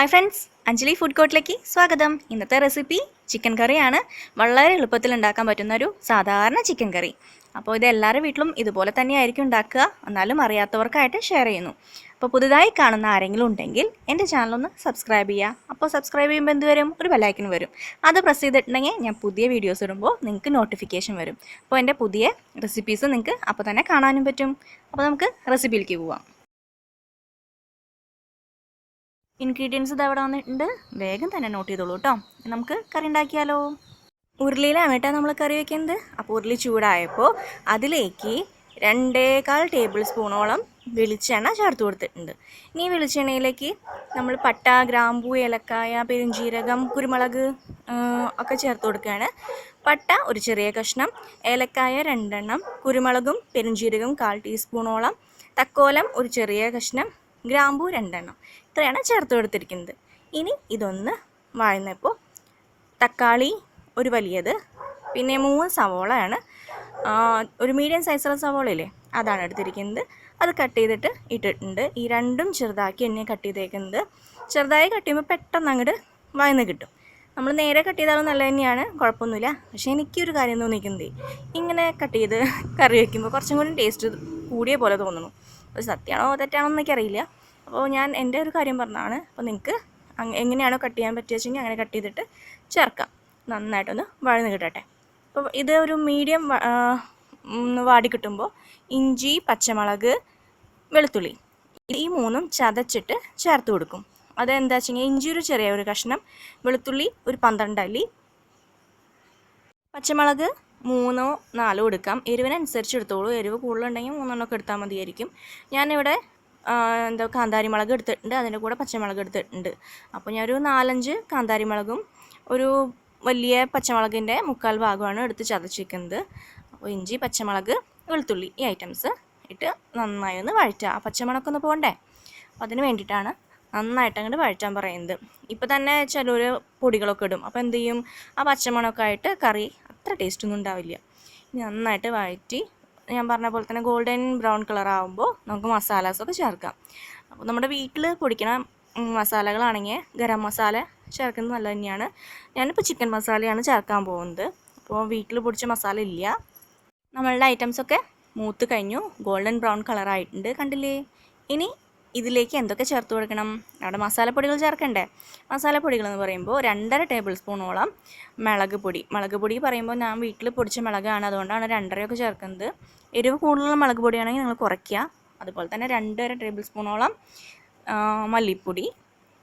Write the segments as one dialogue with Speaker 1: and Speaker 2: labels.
Speaker 1: Hi friends, Anjali food കോർട്ടിലേക്ക് സ്വാഗതം. ഇന്നത്തെ recipe chicken കറിയാണ്. വളരെ എളുപ്പത്തിൽ ഉണ്ടാക്കാൻ പറ്റുന്ന ഒരു സാധാരണ ചിക്കൻ കറി. അപ്പോൾ ഇത് എല്ലാവരുടെ വീട്ടിലും ഇതുപോലെ തന്നെയായിരിക്കും ഉണ്ടാക്കുക, എന്നാലും അറിയാത്തവർക്കായിട്ട് ഷെയർ ചെയ്യുന്നു. അപ്പോൾ പുതുതായി കാണുന്ന ആരെങ്കിലും ഉണ്ടെങ്കിൽ എൻ്റെ ചാനലൊന്ന് സബ്സ്ക്രൈബ് ചെയ്യുക. അപ്പോൾ സബ്സ്ക്രൈബ് ചെയ്യുമ്പോൾ എന്ത് വരും? ഒരു ബെല്ലൈക്കൻ വരും. അത് പ്രസ് ചെയ്തിട്ടുണ്ടെങ്കിൽ ഞാൻ പുതിയ വീഡിയോസ് ഇടുമ്പോൾ നിങ്ങൾക്ക് നോട്ടിഫിക്കേഷൻ വരും. അപ്പോൾ എൻ്റെ പുതിയ റെസിപ്പീസ് നിങ്ങൾക്ക് അപ്പോൾ തന്നെ കാണാനും പറ്റും. അപ്പോൾ നമുക്ക് റെസിപ്പിയിലേക്ക് പോവാം. ഇൻഗ്രീഡിയൻസ് ഇത് അവിടെ വന്നിട്ടുണ്ട്, വേഗം തന്നെ നോട്ട് ചെയ്തോളൂ കേട്ടോ. നമുക്ക് കറി ഉണ്ടാക്കിയാലോ. ഉരുളിയിലാണ് കേട്ടോ നമ്മൾ കറി വയ്ക്കുന്നത്. അപ്പോൾ ഉരുളി ചൂടായപ്പോൾ അതിലേക്ക് 2.25 ടേബിൾ സ്പൂണോളം വെളിച്ചെണ്ണ ചേർത്ത് കൊടുത്തിട്ടുണ്ട്. ഇനി വെളിച്ചെണ്ണയിലേക്ക് നമ്മൾ പട്ട, ഗ്രാമ്പൂ, ഏലക്കായ, പെരുംജീരകം, കുരുമുളക് ഒക്കെ ചേർത്ത് കൊടുക്കുകയാണ്. പട്ട ഒരു ചെറിയ കഷ്ണം, ഏലക്കായ 2 എണ്ണം, കുരുമുളകും പെരുംജീരകം 1/4 ടീസ്പൂണോളം, തക്കോലം ഒരു ചെറിയ കഷ്ണം, ഗ്രാമ്പൂ 2 എണ്ണം, ഇത്രയാണ് ചേർത്ത് കൊടുത്തിരിക്കുന്നത്. ഇനി ഇതൊന്ന് വഴന്നപ്പോൾ തക്കാളി ഒരു വലിയത്, പിന്നെ 3 സവോളയാണ്, ഒരു മീഡിയം സൈസുള്ള സവോളയില്ലേ അതാണ് എടുത്തിരിക്കുന്നത്. അത് കട്ട് ചെയ്തിട്ട് ഇട്ടിട്ടുണ്ട്. ഈ രണ്ടും ചെറുതാക്കി എന്നെ കട്ട് ചെയ്തേക്കുന്നത്. ചെറുതായി കട്ട് ചെയ്യുമ്പോൾ പെട്ടെന്ന് അങ്ങോട്ട് വഴന്ന് കിട്ടും. നമ്മൾ നേരെ കട്ട് ചെയ്താലും നല്ല തന്നെയാണ്, കുഴപ്പമൊന്നുമില്ല. പക്ഷേ എനിക്കൊരു കാര്യം തോന്നിക്കുന്നത്, ഇങ്ങനെ കട്ട് ചെയ്ത് കറി വയ്ക്കുമ്പോൾ കുറച്ചും കൂടി ടേസ്റ്റ് കൂടിയ പോലെ തോന്നുന്നു. അത് സത്യമാണോ തെറ്റാണോ എന്നൊക്കെ അപ്പോൾ ഞാൻ എൻ്റെ ഒരു കാര്യം പറഞ്ഞതാണ്. അപ്പോൾ നിങ്ങൾക്ക് എങ്ങനെയാണോ കട്ട് ചെയ്യാൻ പറ്റുക വെച്ചെങ്കിൽ അങ്ങനെ കട്ട് ചെയ്തിട്ട് ചേർക്കാം. നന്നായിട്ടൊന്ന് വഴന്ന് കിട്ടട്ടെ. അപ്പോൾ ഇത് ഒരു മീഡിയം വാടി കിട്ടുമ്പോൾ ഇഞ്ചി, പച്ചമുളക്, വെളുത്തുള്ളി ഈ 3ഉം ചതച്ചിട്ട് ചേർത്ത് കൊടുക്കും. അതെന്താ വെച്ചെങ്കിൽ ഇഞ്ചി ഒരു ചെറിയ ഒരു കഷ്ണം, വെളുത്തുള്ളി ഒരു 12 അല്ലി, പച്ചമുളക് 3 4 എടുക്കാം. എരിവിനനുസരിച്ച് എടുത്തോളൂ. എരിവ് കൂടുതലുണ്ടെങ്കിൽ 3 എണ്ണമൊക്കെ എടുത്താൽ മതിയായിരിക്കും. ഞാനിവിടെ കാന്താരി മുളക് എടുത്തിട്ടുണ്ട്, അതിൻ്റെ കൂടെ പച്ചമുളക് എടുത്തിട്ടുണ്ട്. അപ്പോൾ ഞാനൊരു 4-5 കാന്താരി മുളകും ഒരു വലിയ പച്ചമുളകിൻ്റെ 1/4 ഭാഗമാണ് എടുത്ത് ചതച്ചിരിക്കുന്നത്. അപ്പോൾ ഇഞ്ചി, പച്ചമുളക്, വെളുത്തുള്ളി ഈ ഐറ്റംസ് ഇട്ട് നന്നായി ഒന്ന് വഴറ്റുക. ആ പച്ചമുളകൊന്ന് പോകണ്ടേ, അപ്പോൾ അതിന് വേണ്ടിയിട്ടാണ് നന്നായിട്ട് അങ്ങോട്ട് വഴറ്റാൻ പറയുന്നത്. ഇപ്പോൾ തന്നെ ചിലർ പൊടികളൊക്കെ ഇടും. അപ്പോൾ എന്ത് ചെയ്യും, ആ പച്ചമുളകൊക്കെ ആയിട്ട് കറി അത്ര ടേസ്റ്റൊന്നും ഉണ്ടാവില്ല. നന്നായിട്ട് വഴറ്റി ഞാൻ പറഞ്ഞ പോലെ തന്നെ ഗോൾഡൻ ബ്രൗൺ കളർ ആകുമ്പോൾ നമുക്ക് മസാലാസൊക്കെ ചേർക്കാം. അപ്പോൾ നമ്മുടെ വീട്ടിൽ പൊടിക്കണ മസാലകളാണെങ്കിൽ ഗരം മസാല ചേർക്കുന്നത് നല്ലത് തന്നെയാണ്. ഞാനിപ്പോൾ ചിക്കൻ മസാലയാണ് ചേർക്കാൻ പോകുന്നത്. അപ്പോൾ വീട്ടിൽ പൊടിച്ച മസാല ഇല്ല. നമ്മളുടെ ഐറ്റംസൊക്കെ മൂത്ത് കഴിഞ്ഞു, ഗോൾഡൻ ബ്രൗൺ കളറായിട്ടുണ്ട്, കണ്ടില്ലേ. ഇനി ഇതിലേക്ക് എന്തൊക്കെ ചേർത്ത് കൊടുക്കണം? അവിടെ മസാലപ്പൊടികൾ ചേർക്കണ്ടേ. മസാലപ്പൊടികൾ എന്ന് പറയുമ്പോൾ 2.5 ടേബിൾ സ്പൂണോളം മുളക് പൊടി പറയുമ്പോൾ ഞാൻ വീട്ടിൽ പൊടിച്ച മുളകാണ്, അതുകൊണ്ടാണ് 2.5 ചേർക്കുന്നത്. എരിവ് കൂടുതലുള്ള മുളക് പൊടിയാണെങ്കിൽ നിങ്ങൾ കുറയ്ക്കുക. അതുപോലെ തന്നെ 2.5 ടേബിൾ സ്പൂണോളം മല്ലിപ്പൊടി,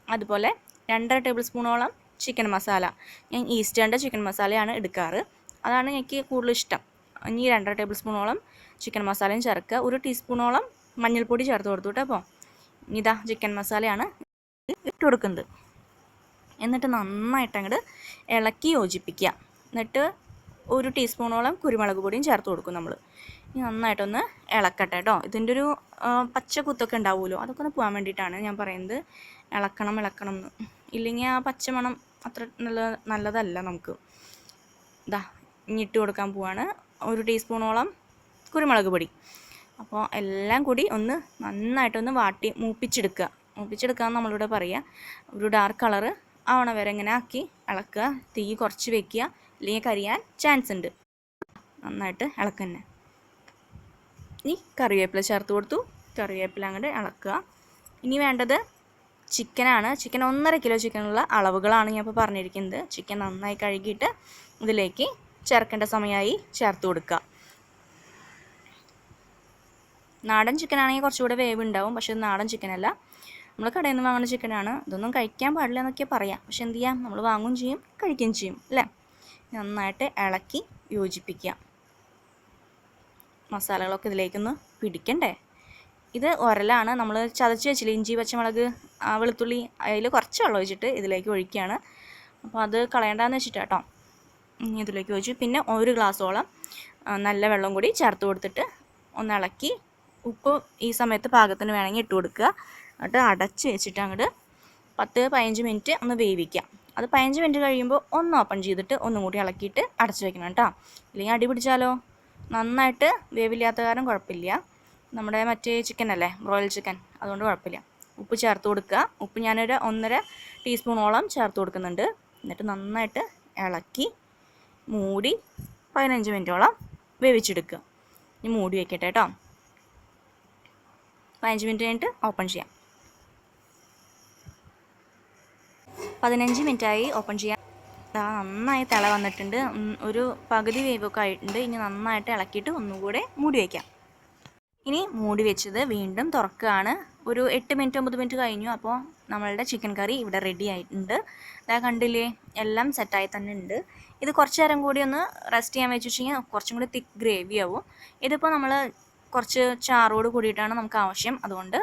Speaker 1: അതുപോലെ 2.5 ടേബിൾ സ്പൂണോളം ചിക്കൻ മസാല. ഞാൻ ഈസ്റ്റേണിൻ്റെ ചിക്കൻ മസാലയാണ് എടുക്കാറ്, അതാണ് എനിക്ക് കൂടുതൽ ഇഷ്ടം. ഇനി 2.5 ടേബിൾ സ്പൂണോളം ചിക്കൻ മസാലയും ചേർക്കുക. 1 ടീസ്പൂണോളം മഞ്ഞൾപ്പൊടി ചേർത്ത് കൊടുത്തു കേട്ടോ. അപ്പോൾ ഇതാ ചിക്കൻ മസാലയാണ് ഇട്ട് കൊടുക്കുന്നത്. എന്നിട്ട് നന്നായിട്ട് അങ്ങോട്ട് ഇളക്കി യോജിപ്പിക്കുക. എന്നിട്ട് 1 ടീസ്പൂണോളം കുരുമുളക് പൊടിയും ചേർത്ത് കൊടുക്കും നമ്മൾ. ഇനി നന്നായിട്ടൊന്ന് ഇളക്കട്ടെ കേട്ടോ. ഇതിൻ്റെ ഒരു പച്ച കുത്തൊക്കെ ഉണ്ടാവുമല്ലോ, അതൊക്കെ ഒന്ന് പോകാൻ വേണ്ടിയിട്ടാണ് ഞാൻ പറയുന്നത്. ഇളക്കണം എന്ന്, ഇല്ലെങ്കിൽ ആ പച്ചമണം അത്ര നല്ലതല്ല നമുക്ക്. ഇതാ ഇട്ട് കൊടുക്കാൻ പോവാണ് 1 ടീസ്പൂണോളം കുരുമുളക് പൊടി. അപ്പോൾ എല്ലാം കൂടി ഒന്ന് നന്നായിട്ടൊന്ന് മൂപ്പിച്ചെടുക്കുക എന്ന് നമ്മളിവിടെ പറയുക. ഒരു ഡാർക്ക് കളറ് ആവണ വരെ ഇങ്ങനെ ആക്കി ഇളക്കുക. തീ കുറച്ച് വെക്കുക, അല്ലെങ്കിൽ കരിയാൻ ചാൻസ് ഉണ്ട്. നന്നായിട്ട് ഇളക്കന്നെ. ഇനി കറിവേപ്പില ചേർത്ത് കൊടുത്തു. കറിവേപ്പില അങ്ങോട്ട് ഇളക്കുക. ഇനി വേണ്ടത് ചിക്കനാണ്. ചിക്കൻ 1.5 കിലോ ചിക്കനുള്ള അളവുകളാണ് ഞാൻ ഇപ്പോൾ പറഞ്ഞിരിക്കുന്നത്. ചിക്കൻ നന്നായി കഴുകിയിട്ട് ഇതിലേക്ക് ചേർക്കേണ്ട സമയമായി ചേർത്ത് കൊടുക്കുക. നാടൻ ചിക്കനാണെങ്കിൽ കുറച്ചുകൂടെ വേവ് ഉണ്ടാവും, പക്ഷേ ഇത് നാടൻ ചിക്കനല്ല, നമ്മൾ കടയിൽ നിന്ന് വാങ്ങുന്ന ചിക്കനാണ്. ഇതൊന്നും കഴിക്കാൻ പാടില്ല എന്നൊക്കെ പറയാം, പക്ഷെ എന്ത് ചെയ്യാം, നമ്മൾ വാങ്ങുകയും ചെയ്യും കഴിക്കുകയും ചെയ്യും അല്ലേ. നന്നായിട്ട് ഇളക്കി യോജിപ്പിക്കുക. മസാലകളൊക്കെ ഇതിലേക്കൊന്ന് പിടിക്കണ്ടേ. ഇത് ഉരലാണ്, നമ്മൾ ചതച്ച് വെച്ചില്ല ഇഞ്ചി, പച്ചമുളക്, വെളുത്തുള്ളി, അതിൽ കുറച്ച് വെള്ളം ഒഴിച്ചിട്ട് ഇതിലേക്ക് ഒഴിക്കുകയാണ്. അപ്പോൾ അത് കളയണ്ടെന്ന് വെച്ചിട്ട് കേട്ടോ. ഇതിലേക്ക് ഒഴിച്ചു. പിന്നെ 1 ഗ്ലാസ്സോളം നല്ല വെള്ളം കൂടി ചേർത്ത് കൊടുത്തിട്ട് ഒന്ന് ഇളക്കി, ഉപ്പ് ഈ സമയത്ത് പാകത്തിന് വേണമെങ്കിൽ ഇട്ട് കൊടുക്കുക. എന്നിട്ട് അടച്ച് വെച്ചിട്ട് അങ്ങോട്ട് 10-15 മിനിറ്റ് ഒന്ന് വേവിക്കാം. അത് 15 മിനിറ്റ് കഴിയുമ്പോൾ ഒന്ന് ഓപ്പൺ ചെയ്തിട്ട് ഒന്നും കൂടി ഇളക്കിയിട്ട് അടച്ച് വെക്കണം കേട്ടോ. ഇല്ലെങ്കിൽ അടി പിടിച്ചാലോ. നന്നായിട്ട് വേവില്ലാത്ത കാരണം കുഴപ്പമില്ല. നമ്മുടെ മറ്റേ ചിക്കൻ അല്ലേ, ബ്രോയിലർ ചിക്കൻ, അതുകൊണ്ട് കുഴപ്പമില്ല. ഉപ്പ് ചേർത്ത് കൊടുക്കുക. ഉപ്പ് ഞാനൊരു 1.5 ടീസ്പൂണോളം ചേർത്ത് കൊടുക്കുന്നുണ്ട്. എന്നിട്ട് നന്നായിട്ട് ഇളക്കി മൂടി 15 മിനിറ്റോളം വേവിച്ചെടുക്കുക. ഇനി മൂടി വയ്ക്കട്ടെ കേട്ടോ. 15 മിനിറ്റ് കഴിഞ്ഞിട്ട് ഓപ്പൺ ചെയ്യാം. 15 മിനിറ്റായി ഓപ്പൺ ചെയ്യാം. നന്നായി തിള വന്നിട്ടുണ്ട്. ഒരു പകുതി വേവൊക്കെ ആയിട്ടുണ്ട്. ഇനി നന്നായിട്ട് ഇളക്കിയിട്ട് ഒന്നുകൂടെ മൂടി വയ്ക്കാം. ഇനി മൂടി വെച്ചത് വീണ്ടും തുറക്കുകയാണ്. ഒരു 8 മിനിറ്റ് 9 മിനിറ്റ് കഴിഞ്ഞു. അപ്പോൾ നമ്മളുടെ ചിക്കൻ കറി ഇവിടെ റെഡി ആയിട്ടുണ്ട്. അതാ കണ്ടില്ലേ, എല്ലാം സെറ്റായി തന്നെ ഉണ്ട്. ഇത് കുറച്ച് നേരം കൂടി ഒന്ന് റെസ്റ്റ് ചെയ്യാൻ വെച്ച് കഴിഞ്ഞാൽ കുറച്ചും കൂടി തിക്ക് ഗ്രേവി ആവും. ഇതിപ്പോൾ നമ്മൾ കുറച്ച് ചാറോട് കൂടിയിട്ടാണ് നമുക്ക് ആവശ്യം. അതുകൊണ്ട്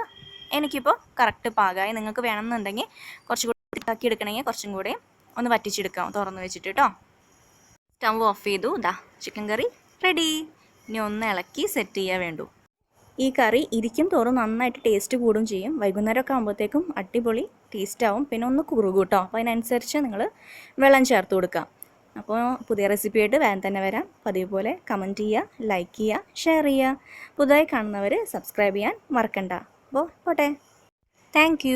Speaker 1: എനിക്കിപ്പോൾ കറക്റ്റ് പാകമായി. നിങ്ങൾക്ക് വേണമെന്നുണ്ടെങ്കിൽ കുറച്ചും കൂടി തിക്കാക്കി എടുക്കണമെങ്കിൽ കുറച്ചും കൂടി ഒന്ന് വറ്റിച്ചെടുക്കാം തുറന്ന് വെച്ചിട്ട് കേട്ടോ. സ്റ്റവ് ഓഫ് ചെയ്തു. ചിക്കൻ കറി റെഡി. ഇനി ഒന്ന് ഇളക്കി സെറ്റ് ചെയ്യാൻ വേണ്ടു. ഈ കറി ഇരിക്കും തോറും നന്നായിട്ട് ടേസ്റ്റ് കൂടും ചെയ്യും. വൈകുന്നേരമൊക്കെ ആകുമ്പോഴത്തേക്കും അടിപൊളി ടേസ്റ്റ് ആവും. പിന്നെ ഒന്ന് കുറുകും കേട്ടോ. അപ്പോൾ അതിനനുസരിച്ച് നിങ്ങൾ വെള്ളം ചേർത്ത് കൊടുക്കുക. അപ്പോൾ പുതിയ റെസിപ്പിയായിട്ട് വേഗം തന്നെ വരാം. പതിവ് പോലെ കമൻറ്റ് ചെയ്യുക, ലൈക്ക് ചെയ്യുക, ഷെയർ ചെയ്യുക. പുതുതായി കാണുന്നവർ സബ്സ്ക്രൈബ് ചെയ്യാൻ മറക്കണ്ട. അപ്പോൾ പോട്ടെ. Thank you.